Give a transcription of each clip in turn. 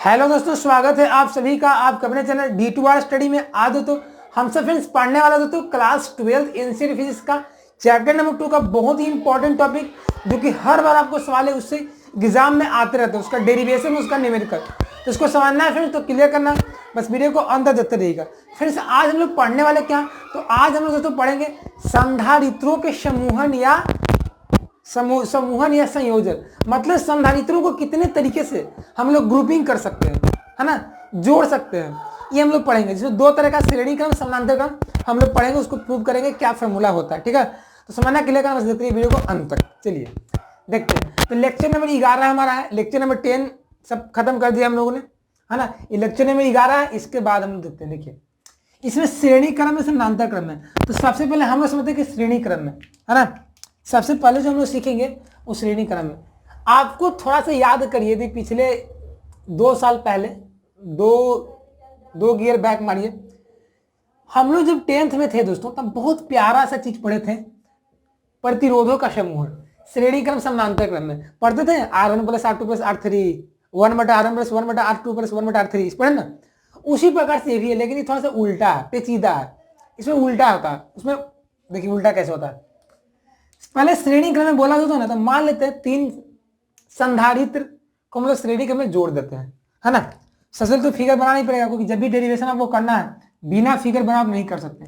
Hello दोस्तों, स्वागत है आप सभी का आपके अपने चैनल D2R स्टडी में। आज दोस्तों हम सब फ्रेंड्स पढ़ने वाला दोस्तों क्लास 12 एनसीईआरटी फिजिक्स का चैप्टर नंबर 2 का बहुत ही इंपॉर्टेंट टॉपिक, जो कि हर बार आपको सवाल है उससे एग्जाम में आते रहते हैं, उसका डेरिवेशन, उसका न्यूमेरिकल। तो इसको समझना है फ्रेंड्स, तो क्लियर करना, बस वीडियो को अंत तक देखते रहिएगा। फ्रेंड्स आज हम लोग पढ़ने वाले क्या, तो आज हम लोग दोस्तों पढ़ेंगे संधारित्रों के समूहन या समूहन या संयोजन। मतलब संधारित्रों को कितने तरीके से हम लोग ग्रुपिंग कर सकते हैं, है ना, जोड़ सकते हैं, ये हम लोग पढ़ेंगे। जिसमें दो तरह का श्रेणी क्रम, समानांतर क्रम हम लोग पढ़ेंगे, उसको प्रूव करेंगे क्या फॉर्मूला होता है। ठीक है, तो समझना क्लियर करना, बस देखते वीडियो को अंत तक। चलिए देखते हैं। तो लेक्चर नंबर 11 हमारा है, लेक्चर नंबर 10 सब खत्म कर दिया हम लोगों ने, है ना। ये लेक्चर नंबर 11 है, इसके बाद हम लोग देखते हैं। देखिए इसमें श्रेणी क्रम है, समानांतर क्रम है। तो सबसे पहले हम लोग समझते हैं कि श्रेणी क्रम में, है ना, सबसे पहले जो हम लोग सीखेंगे वो श्रेणी क्रम में। आपको थोड़ा सा याद करिए, यदि पिछले 2 साल पहले, दो गियर बैक मारिए, हम लोग जब 10th में थे दोस्तों, तब बहुत प्यारा सा चीज पढ़े थे, प्रतिरोधों का समूह। श्रेणी क्रम समानांतर क्रम में पढ़ते थे R1 + R2 + R3, 1/R1 + 1/R2 + 1/R3, इस पढ़े ना। उसी प्रकार से ये भी है, लेकिन ये थोड़ा सा उल्टा है, पेचीदा है। इसमें उल्टा होता है, उसमें देखिए उल्टा कैसे होता है। पहले श्रेणी क्रम में बोला जाता है ना, तो मान लेते हैं 3 संधारित्र को हम लोग श्रेणी क्रम में जोड़ देते हैं, है ना। सबसे तो फिगर बनाना ही पड़ेगा, क्योंकि जब भी डेरिवेशन आपको करना है बिना फिगर बना आप नहीं कर सकते।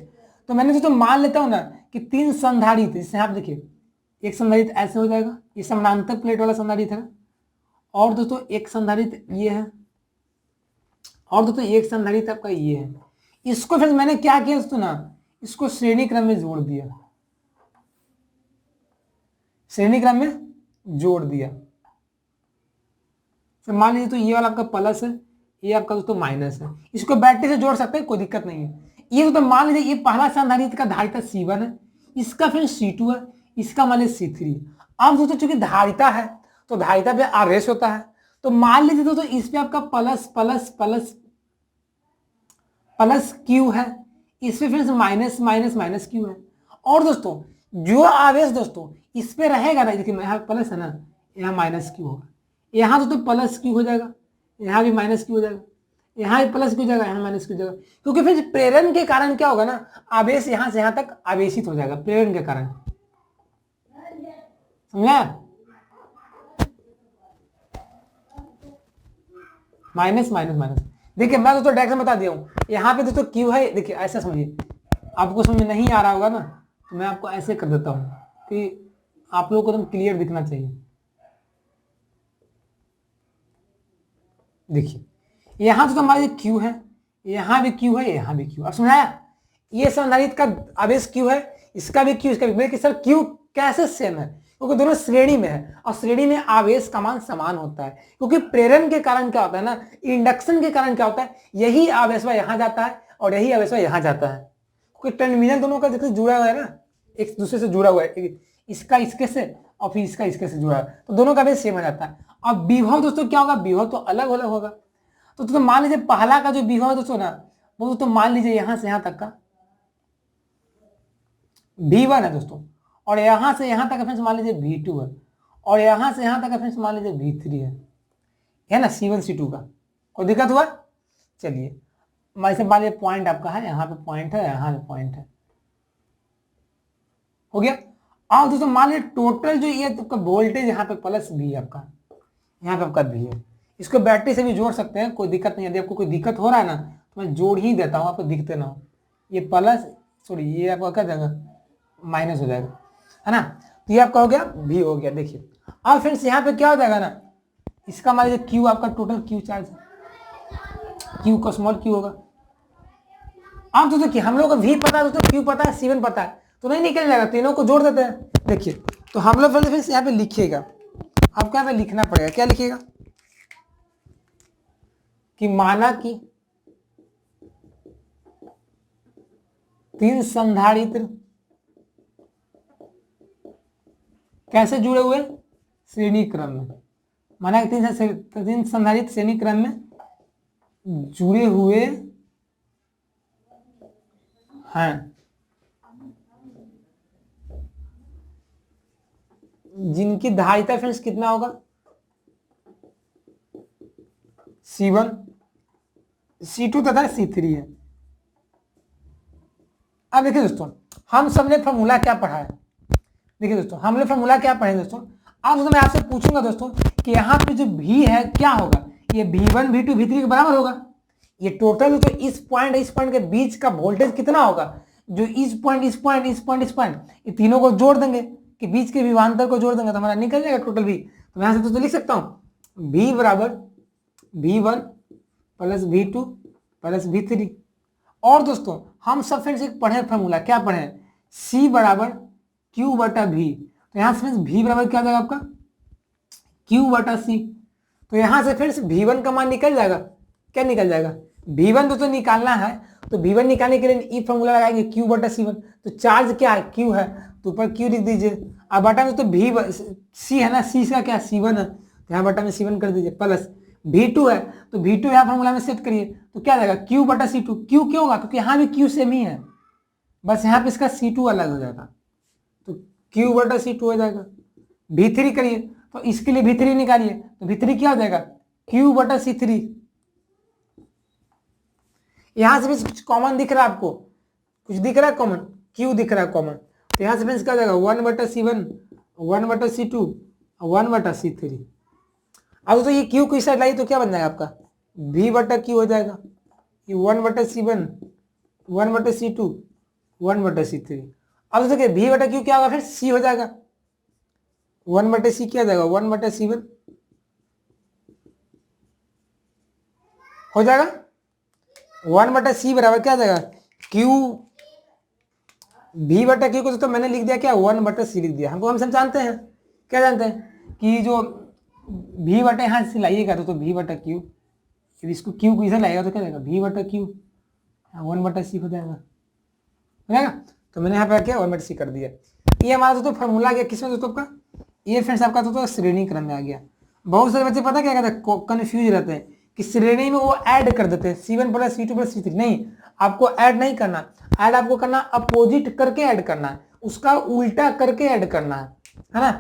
तो मैंने तो मान लेता हूं ना कि 3 संधारित्र, जिससे आप देखिए एक संधारित्र ऐसे हो जाएगा, ये समानांतर प्लेट वाला संधारित्र है, और दोस्तों एक संधारित्र ये है, और दोस्तों एक संधारित्र आपका ये है। इसको फिर मैंने क्या किया दोस्तों ना, इसको श्रेणी क्रम में जोड़ दिया, श्रेणी क्रम में जोड़ दिया। तो मान लीजिए तो ये वाला आपका प्लस है, ये आपका दोस्तों माइनस है। इसको बैटरी से जोड़ सकते हैं, कोई दिक्कत नहीं है। ये तो मान लीजिए ये पहला संधारित्र का धारिता C1 है, इसका फिर C2 है, इसका मान लीजिए C3। अब दोस्तों चूंकि धारिता है तो धारिता पे आवेश होता है, तो मान लीजिए दोस्तों इस पे आपका plus plus plus plus Q है, इस पे फिर माइनस माइनस माइनस क्यू है। और दोस्तों जो आवेश दोस्तों इस पे रहेगा ना, देखिए यहाँ प्लस है ना, यहाँ माइनस क्यू होगा, यहाँ दोस्तों प्लस क्यू हो जाएगा, यहाँ भी माइनस क्यू हो जाएगा, यहाँ भी प्लस क्यू हो जाएगा, यहाँ माइनस क्यू हो जाएगा। क्योंकि फिर प्रेरण के कारण क्या होगा ना, आवेश यहाँ से यहाँ तक आवेशित हो जाएगा प्रेरण के कारण, समझा। माइनस माइनस माइनस, देखिए मैं दोस्तों डायरेक्शन बता दिया हूँ। यहाँ पे दोस्तों क्यू है, देखिए ऐसा समझिए, आपको समझ में नहीं आ रहा होगा ना, तो मैं आपको ऐसे कर देता हूँ कि आप लोगों को एकदम क्लियर दिखना चाहिए। देखिए यहाँ तो हमारे क्यू है, यहाँ भी क्यू है, यहाँ भी क्यू, अब समझाया। ये संधारित्र का आवेश क्यू है, इसका भी क्यू, इसका भी। मेरे सर क्यू कैसे सेम है, क्योंकि दोनों श्रेणी में है, और श्रेणी में आवेश का मान समान होता है। क्योंकि प्रेरण के कारण क्या होता है ना, इंडक्शन के कारण क्या होता है, यही आवेश यहाँ जाता है और यही आवेश यहाँ जाता है, क्योंकि टर्मिनल दोनों का जैसे जुड़ा हुआ है ना, एक दूसरे से जुड़ा हुआ है, इसका इसके से और फिर इसका इसके से जुड़ा है, तो दोनों का आवेश सेम हो जाता है। अब विभव दोस्तों क्या होगा, विभव तो अलग अलग होगा। तो दोस्तों मान लीजिए पहला का जो विभव है दोस्तों ना, वो दोस्तों मान लीजिए यहां से यहां तक का V1 है दोस्तों, और यहां से यहां तक फ्रेंड्स मान लीजिए V2 है, और यहां से यहां तक फ्रेंड्स मान लीजिए V3 है ना, C1 C2 का। कोई दिक्कत हुआ? चलिए मान लीजिए पॉइंट आपका है, यहाँ पे पॉइंट है, यहाँ पे पॉइंट है, हो गया। अब दोस्तों मान लीजिए टोटल जो ये आपका वोल्टेज यहाँ पे प्लस V आपका, यहाँ पे आपका V है, इसको बैटरी से भी जोड़ सकते हैं, कोई दिक्कत नहीं है। यदि आपको कोई दिक्कत हो रहा है ना, तो मैं जोड़ ही देता हूँ, आपको दिखते ना हो। ये प्लस, सॉरी ये आपका क्या जाएगा, माइनस हो जाएगा, है ना। तो ये आपका हो गया V हो गया। देखिए अब फ्रेंड्स यहाँ पे क्या हो जाएगा ना, इसका मान लीजिए क्यू आपका टोटल क्यू चार्ज है, क्यू का स्मॉल क्यू होगा। अब तो देखिए हम लोग को V पता है दोस्तों, क्यू पता है, C1 पता है, तो नहीं निकल जाएगा, तीनों को जोड़ देते हैं। देखिए तो हम लोग फिर यहाँ पे लिखिएगा, आपको यहाँ पे लिखना पड़ेगा, क्या लिखिएगा कि माना कि 3 संधारित्र कैसे जुड़े हुए, श्रेणी क्रम में। माना कि 3 संधारित्र श्रेणी क्रम में जुड़े हुए हैं, जिनकी धारिता फ्रेंड्स कितना होगा, C1 C2 तथा C3 है। अब देखिए दोस्तों, हम सबने फॉर्मूला क्या पढ़ा है। देखिए दोस्तों, हमने फॉर्मूला क्या पढ़े दोस्तों। अब दोस्तों मैं आपसे पूछूंगा दोस्तों कि यहाँ पे जो V है क्या होगा, ये V1 V2 V3 के बराबर होगा। ये टोटल तो इस पॉइंट के बीच का वोल्टेज कितना होगा, जो इस पॉइंट ये तीनों को जोड़ देंगे कि बीच के विभवांतर को जोड़ देंगे तो हमारा निकल जाएगा टोटल V। तो मैं यहाँ से तो लिख सकता हूँ V बराबर V1 plus V2 plus V3। और दोस्तों हम सब फ्रेंड्स एक पढ़े फॉर्मूला, क्या पढ़े, C बराबर Q बटा V। तो यहाँ से फ्रेंड्स V बराबर क्या हो जाएगा आपका Q बटा C। तो यहाँ से फ्रेंड्स V1 का मान निकल जाएगा, क्या निकल जाएगा, V1 दोस्तों निकालना है तो V1 निकालने के लिए ई फॉर्मूला लगाएंगे Q बटा C1। तो चार्ज क्या है, Q है, तो ऊपर Q लिख दीजिए। अब बटा में तो C है ना, C का क्या C1 है, तो यहाँ बटा में C1 कर दीजिए, प्लस V2 है तो V2 यहाँ फॉर्मूला में सेट करिए तो क्या जाएगा Q बटा C2। Q क्यों होगा, क्योंकि यहाँ भी Q सेम ही है, बस यहाँ पे इसका C2 अलग हो जाएगा तो Q बटा C2 हो जाएगा। V3 करिए तो इसके लिए V3 निकालिए तो V3 क्या हो जाएगा Q बटा C3। यहां से भी कुछ कॉमन दिख रहा है आपको, कुछ दिख रहा है कॉमन, Q दिख रहा है कॉमन, तो यहां से फ्रेंड्स क्या हो जाएगा 1 बटा C1 1 बटा C2 1 बटा C3। अब तो ये Q को इस साइड लाइए तो क्या बन जाएगा आपका V बटा Q हो जाएगा, ये 1 बटा C1 1 बटा C2 1 बटा C3। अब देखिए V बटा Q क्या होगा, फिर C हो जाएगा, 1 बटा C क्या हो जाएगा 1 बटा C1 हो जाएगा, 1 बटा C बराबर क्या आ जाएगा Q। V बटा Q को तो मैंने लिख दिया क्या 1 बटा C लिख दिया। हम सब जानते हैं, क्या जानते हैं कि जो V बटा यहाँ से लाइएगा तो V बटा Q, इसको Q को इधर लाइएगा तो क्या जाएगा V बटा Q 1 बटा C हो जाएगा। तो मैंने यहाँ पे क्या 1 बटा C कर दिया। ये हमारा दोस्तों फॉर्मूला आ गया किसमें दोस्तों आपका, ये फ्रेंड्स आपका दोस्तों श्रेणी क्रम में आ गया। बहुत सारे बच्चे पता क्या कहते हैं, कंफ्यूज रहते हैं कि श्रेणी में वो ऐड कर देते हैं C1 plus C2 plus C3। नहीं, आपको ऐड नहीं करना, ऐड आपको करना अपोजिट करके ऐड करना है, उसका उल्टा करके ऐड करना है ना।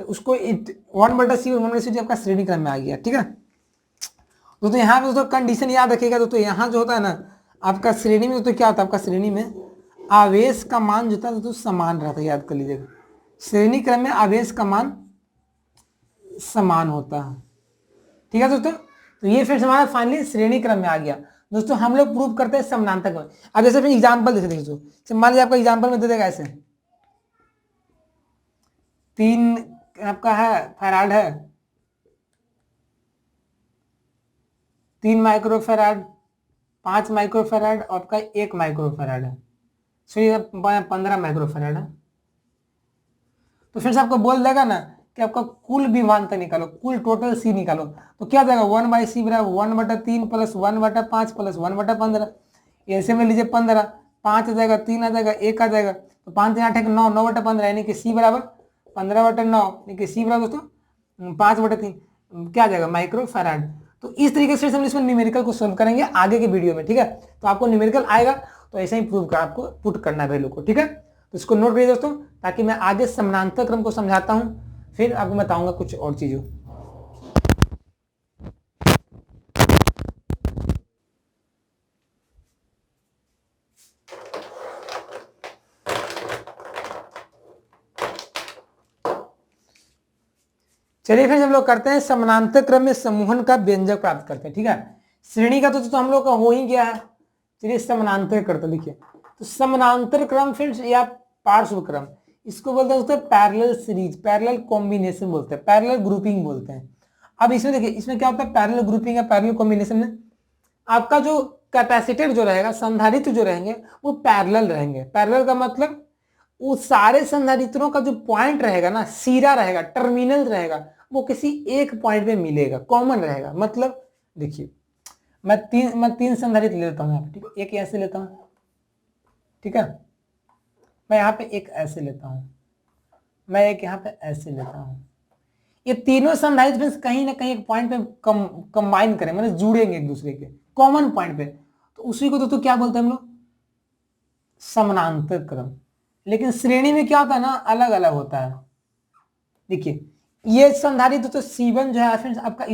तो उसको 1 बटा C 1 बटा C आपका श्रेणी क्रम में आ गया, ठीक है। दोस्तों यहाँ पे दोस्तों कंडीशन याद रखिएगा दोस्तों, यहाँ जो होता है ना आपका श्रेणी में दोस्तों क्या होता है, आपका श्रेणी में आवेश का मान जो था दोस्तों समान रहता है, याद कर लीजिएगा। श्रेणी क्रम में आवेश का मान समान होता है, ठीक है दोस्तों। तो ये फिर हमारा फाइनली श्रेणी क्रम में आ गया। दोस्तों हम लोग प्रूव करते हैं समानांतर क्रम। अब जैसे फिर एग्जांपल देते देखिए, मान लीजिए आपका एग्जांपल में दे देगा ऐसे 3 आपका है फैराड है, 3 माइक्रोफैराड 5 माइक्रोफैराड और आपका 1 माइक्रोफैराड है, सो 15 माइक्रोफैराड है। तो फिर से आपको बोल देगा ना कि आपका कुल विभवांतर निकालो, कुल टोटल C निकालो, तो क्या जाएगा 1 बाई C बराबर 1 बटा 3 प्लस 1 बटा 5 प्लस 1 बटा 15। ऐसे में लीजिए 15, 5 आ जाएगा, 3 आ जाएगा, 1 आ जाएगा, तो 5 3 8 9 9 बटा 15 यानी कि C बराबर 15 बटा 9 यानी कि C बराबर दोस्तों 5 बटा 3 क्या आ जाएगा माइक्रोफैराड। तो इस तरीके से हम इसमें न्यूमेरिकल को सोल्व करेंगे आगे के वीडियो में, ठीक है। तो आपको न्यूमेरिकल आएगा तो ऐसे ही प्रूव कर आपको पुट करना है वैल्यू को, ठीक है। तो इसको नोट करिए दोस्तों, ताकि मैं आगे समानांतर क्रम को समझाता हूं, फिर आपको बताऊंगा कुछ और चीजों। चलिए फिर हम लोग करते हैं समानांतर क्रम में समूहन का व्यंजक प्राप्त करते हैं, ठीक है। श्रेणी का तो हम लोग का हो ही गया है। चलिए समानांतर करते लिखिए, तो समानांतर क्रम फिर या पार्श्व क्रम, इसको बोलते हैं दोस्तों पैरेलल सीरीज, पैरेलल कॉम्बिनेशन बोलते हैं, पैरेलल ग्रुपिंग बोलते हैं। अब इसमें देखिए, इसमें क्या होता है पैरेलल ग्रुपिंग या पैरेलल कॉम्बिनेशन में आपका जो कैपेसिटर जो रहेगा, संधारित्र जो रहेंगे वो पैरेलल रहेंगे। पैरेलल का मतलब वो सारे संधारित्रों का जो पॉइंट रहेगा ना, सिरा रहेगा, टर्मिनल रहेगा, वो किसी एक पॉइंट पे मिलेगा, कॉमन रहेगा। मतलब देखिए मैं तीन संधारित्र ले लेता हूँ यहाँ पे, ठीक है। एक ऐसे लेता हूँ, ठीक है, मैं यहाँ पे एक ऐसे लेता हूँ, मैं एक यहाँ पे ऐसे लेता हूँ। ये तीनों संधारित्र कहीं ना कहीं एक पॉइंट पे कंबाइन करें, मतलब जुड़ेंगे एक दूसरे के कॉमन पॉइंट पे, तो उसी को तो क्या बोलते हैं हम लोग समानांतर क्रम। लेकिन श्रेणी में क्या होता है ना, अलग अलग होता है। देखिए ये संधारित्र तो C1 जो है फ्रेंड्स आपका,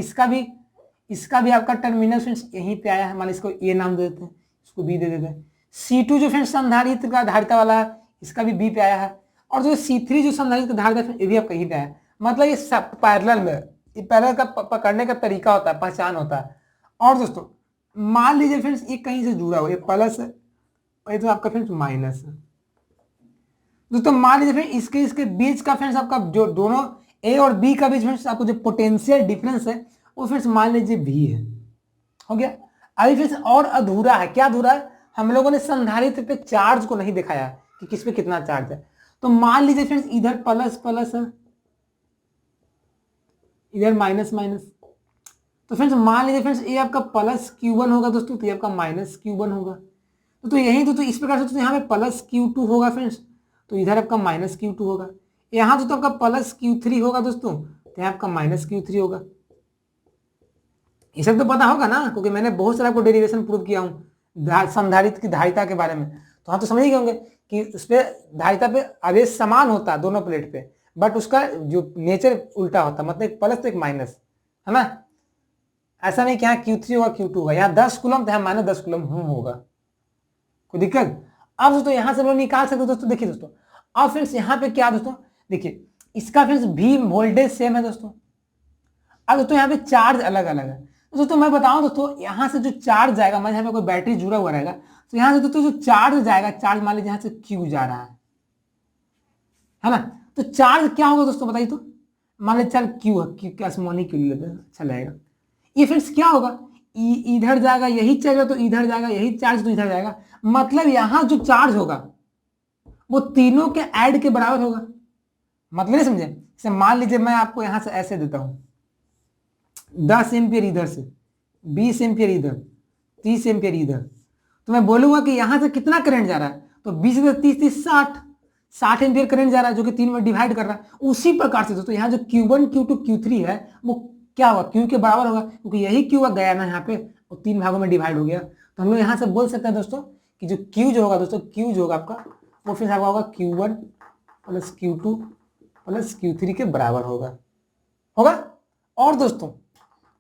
इसका भी आपका टर्मिनल फ्रेंड्स यहीं पे आया है, मान लो इसको ए नाम दे देते हैं, इसको बी दे देते हैं। C2 जो फ्रेंड्स संधारित्र का धारिता वाला है, इसका भी बी पे आया है, और जो C3 जो संधारित्र का धारिता ये भी आपका यहीं पे आया है। मतलब ये सब पैरेलल में, ये पैरेलल का पकड़ने का तरीका होता है, पहचान होता है। और दोस्तों मान लीजिए फ्रेंड्स ये कहीं से जुड़ा हुआ, ये प्लस है और ये तो आपका फ्रेंड्स माइनस है। दोस्तों मान लीजिए फ्रेंड्स इसके बीच का फ्रेंड्स आपका जो दोनों ए और बी का बीच फ्रेंड्स आपको जो पोटेंशियल डिफरेंस है वो फ्रेंड्स मान लीजिए भी है। हो गया। अभी फ्रेंड्स और अधूरा है, क्या अधूरा है, हम लोगों ने संधारित्र पे चार्ज को नहीं दिखाया कि किस पे कितना चार्ज है। तो मान लीजिए फ्रेंड्स इधर प्लस प्लस है, इधर माइनस माइनस, तो फ्रेंड्स मान लीजिए फ्रेंड्स ये आपका प्लस Q1 होगा दोस्तों, तो ये आपका माइनस Q1 होगा। तो यही तो इस प्रकार से तो यहाँ पे प्लस Q2 होगा फ्रेंड्स, तो इधर आपका माइनस Q2 होगा। यहाँ तो आपका प्लस Q3 होगा दोस्तों, तो यहाँ आपका माइनस Q3 होगा। ये सब तो पता होगा ना, क्योंकि मैंने बहुत सारा आपको डेरिवेशन प्रूव किया हूँ संधारित्र की धारिता के बारे में। तो हाँ तो समझ ही होंगे कि उस पर धारिता पे आवेश समान होता है दोनों प्लेट पे, बट उसका जो नेचर उल्टा होता है, मतलब एक प्लस तो एक माइनस, है ना। ऐसा नहीं कि यहाँ Q3 होगा Q2 होगा, यहाँ 10 कूलम तो यहाँ माइनस 10 कूलम होगा, कोई दिक्कत। अब दोस्तों यहाँ से हम लोग निकाल सकते दोस्तों, देखिए दोस्तों अब फ्रेंड्स यहाँ पे क्या दोस्तों, देखिए इसका फ्रेंड्स भी वोल्टेज सेम है दोस्तों। अब दोस्तों यहाँ पे चार्ज अलग अलग है। तो दोस्तों मैं बताऊं दोस्तों, यहाँ से जो चार्ज जाएगा, मान यहाँ पे कोई बैटरी जुड़ा हुआ रहेगा, तो यहाँ से दोस्तों जो चार्ज जाएगा, चार्ज मान लीजिए यहाँ से Q जा रहा है ना, तो चार्ज क्या होगा दोस्तों बताइए तो, मान लीजिए चार्ज Q है, Q क्या स्मॉल Q लेते हैं, अच्छा लगेगा। ये फ्रेंड्स क्या होगा, इधर जाएगा यही चार्ज तो इधर जाएगा, यही चार्ज तो इधर जाएगा, मतलब यहाँ जो चार्ज होगा वो तीनों के ऐड के बराबर होगा। मतलब नहीं समझे, जैसे मान लीजिए मैं आपको यहाँ से ऐसे देता हूँ 10 एम्पियर इधर से, 20 एम्पियर इधर, 30 एम्पियर इधर, तो मैं बोलूंगा कि यहाँ से कितना करंट जा रहा है, तो 20 से 30 30 60 एम्पियर करंट जा रहा है, जो कि 3 में डिवाइड कर रहा है। उसी प्रकार से दोस्तों यहाँ जो Q1 Q2 Q3 है वो क्या होगा, Q के बराबर होगा, क्योंकि यही Q गया ना यहाँ पे और 3 भागों में डिवाइड हो गया। तो हम लोग यहाँ से बोल सकते हैं दोस्तों कि जो Q जो होगा दोस्तों, Q जो होगा आपका वो फिर आपका होगा Q1 plus Q2 plus Q3 के बराबर होगा। और दोस्तों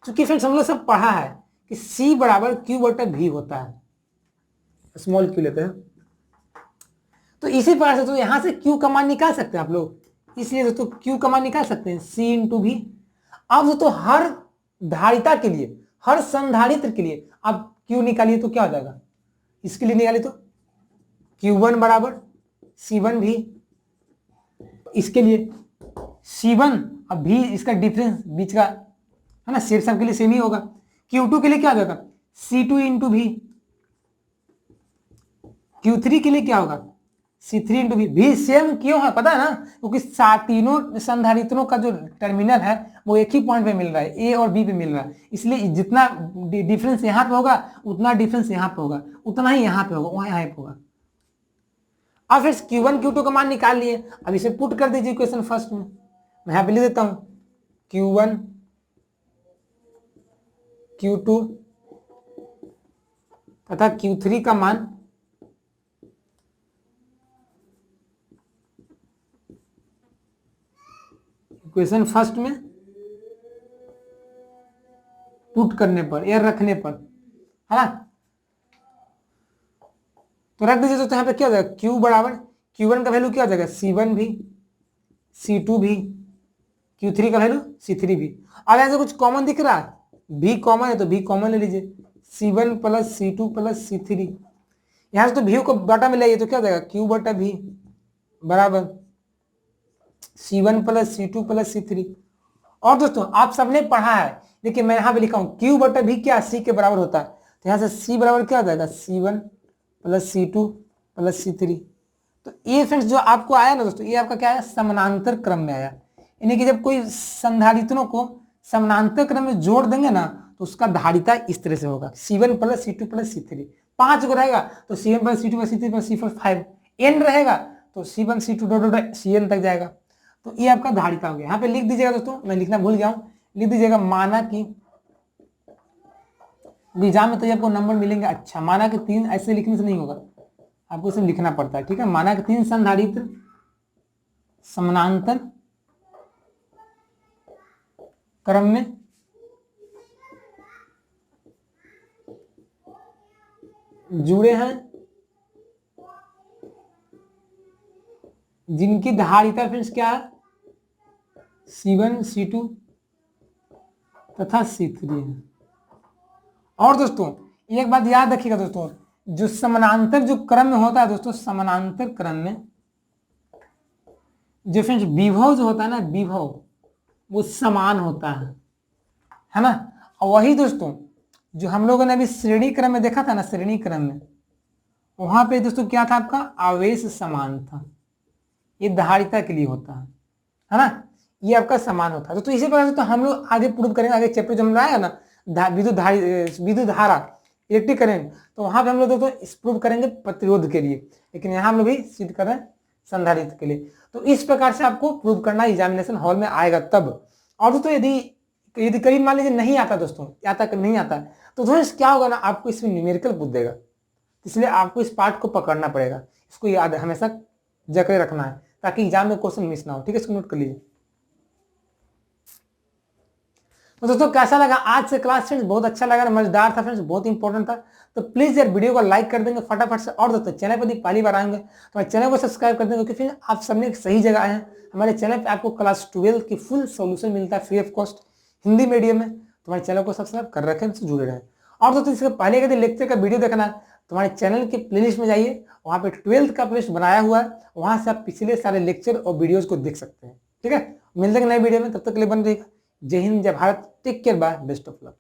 चूंकि फ्रेंड्स हम लोग सब पढ़ा है कि C बराबर Q/V होता है, स्मॉल Q लेते हैं, तो इसी प्रकार से तो यहां से Q का मान निकाल सकते हैं आप लोग, इसलिए दोस्तों Q का मान निकाल सकते हैं C × V। अब दोस्तों हर धारिता के लिए, हर संधारित्र के लिए आप Q निकालिए तो क्या हो जाएगा, इसके लिए निकालिए तो Q1 बराबर C1V, इसके लिए C1 अब V इसका डिफरेंस बीच का है ना, शेर सब के लिए सेम ही होगा। Q2 के लिए क्या हो जाएगा C2 × V, Q3 के लिए क्या होगा C3 × V। भी सेम क्यों है पता है ना, क्योंकि तीनों संधारित्रों का जो टर्मिनल है वो एक ही पॉइंट पे मिल रहा है, A और B पे मिल रहा है, इसलिए जितना डिफरेंस यहाँ पे होगा उतना डिफरेंस यहाँ पे होगा, उतना ही यहाँ पे होगा, वहां यहाँ पे होगा। अब फिर Q1 Q2 का मान निकाल लिए, अब इसे पुट कर दीजिए इक्वेशन फर्स्ट में, मैं यहाँ पे लिख देता हूँ Q1 Q2 तथा Q3 का मान इक्वेशन फर्स्ट में पुट करने पर या रखने पर, है ना, तो रख दीजिए। तो यहाँ पे क्या हो जाएगा Q बराबर Q1 का वैल्यू क्या हो जाएगा C1V, C2V, Q3 का वैल्यू C3V। अब ऐसे कुछ कॉमन दिख रहा है, V कॉमन है तो V कॉमन ले लीजिए, C1 plus C2 plus C3, यहां से तो V को बटा में लाइए तो क्या हो जाएगा Q/V बराबर C1 plus C2 plus C3। और दोस्तों आप सबने पढ़ा है, देखिए मैं यहां पे लिखा हूं Q/V क्या C के बराबर होता है, तो यहां से C बराबर क्या हो जाएगा C1 plus C2 plus C3। तो ये फ्रेंड्स जो आपको आया ना दोस्तों, ये आपका क्या है समानांतर क्रम में आया, यानी कि जब कोई संधारित्रों को समानांतर क्रम में जोड़ देंगे ना तो उसका धारिता इस तरह से होगा C1 plus C2 plus C3। 5 को रहेगा तो C1 plus C2 plus C3 plus C4 5, n रहेगा तो C1 C2 डॉट Cn तक जाएगा। तो ये आपका धारिता हो गया। यहाँ पे लिख दीजिएगा दोस्तों, मैं लिखना भूल गया हूँ, लिख दीजिएगा माना कि एग्जाम में तो आपको नंबर मिलेंगे। अच्छा माना कि 3 ऐसे लिखने से नहीं होगा, आपको इसे लिखना पड़ता है, ठीक है। माना कि 3 संधारित्र समानांतर क्रम में जुड़े हैं, जिनकी धारिता फ्रेंड्स क्या है, C1 C2 तथा C3 है। और दोस्तों एक बात याद रखिएगा दोस्तों, जो समानांतर जो क्रम में होता है दोस्तों, समानांतर क्रम में जो फ्रेंड्स विभव जो होता है ना, विभव वो समान होता है ना। और वही दोस्तों जो हम लोगों ने अभी श्रेणी क्रम में देखा था ना, श्रेणी क्रम में वहां पे दोस्तों क्या था आपका, आवेश समान था। ये धारिता के लिए होता है ना, ये आपका समान होता है। तो इसी प्रकार से तो हम लोग आगे प्रूव करेंगे, आगे चैप्टर जो हम आएगा ना, विद्युत धारा इलेक्ट्रिक करंट, तो वहां पे हम लोग दोस्तों प्रूव करेंगे प्रतिरोध के लिए, लेकिन यहाँ हम लोग भी सिद्ध कर रहे हैं संधारित्र के लिए। तो इस प्रकार से आपको प्रूव करना एग्जामिनेशन हॉल में आएगा तब। और दोस्तों यदि करीब मान लीजिए नहीं आता दोस्तों, नहीं आता तो दोस्तों क्या होगा ना, आपको इसमें न्यूमेरिकल पूछ देगा, इसलिए आपको इस पार्ट को पकड़ना पड़ेगा, इसको याद हमेशा जकड़े रखना है ताकि एग्जाम में क्वेश्चन मिस ना हो। ठीक है, इसको नोट कर लीजिए। तो दोस्तों कैसा लगा आज से क्लास फ्रेंड्स, बहुत अच्छा लगा, मजेदार था फ्रेंड्स, बहुत इंपॉर्टेंट था। तो प्लीज यार वीडियो को लाइक कर देंगे फटाफट से। और दोस्तों चैनल पर पहली बार आएंगे तो हमारे चैनल को सब्सक्राइब कर देंगे, क्योंकि फिर आप सबने सही जगह आए हैं। हमारे चैनल पे आपको क्लास 12 की फुल सोल्यूशन मिलता है free of cost Hindi medium में। तो हमारे चैनल को सब्सक्राइब कर रखें, हमसे जुड़े रहें। और दोस्तों इसके पहले यदि लेक्चर का वीडियो देखना है तो हमारे चैनल के प्लेलिस्ट में जाइए, वहाँ पे 12th का प्लेलिस्ट बनाया हुआ है, वहाँ से आप पिछले सारे लेक्चर और वीडियोज को देख सकते हैं। ठीक है, मिलते हैं नए वीडियो में, तब तक के लिए बन रहिएगा। जय हिंद, जय Bharat, take care, bye, best of luck.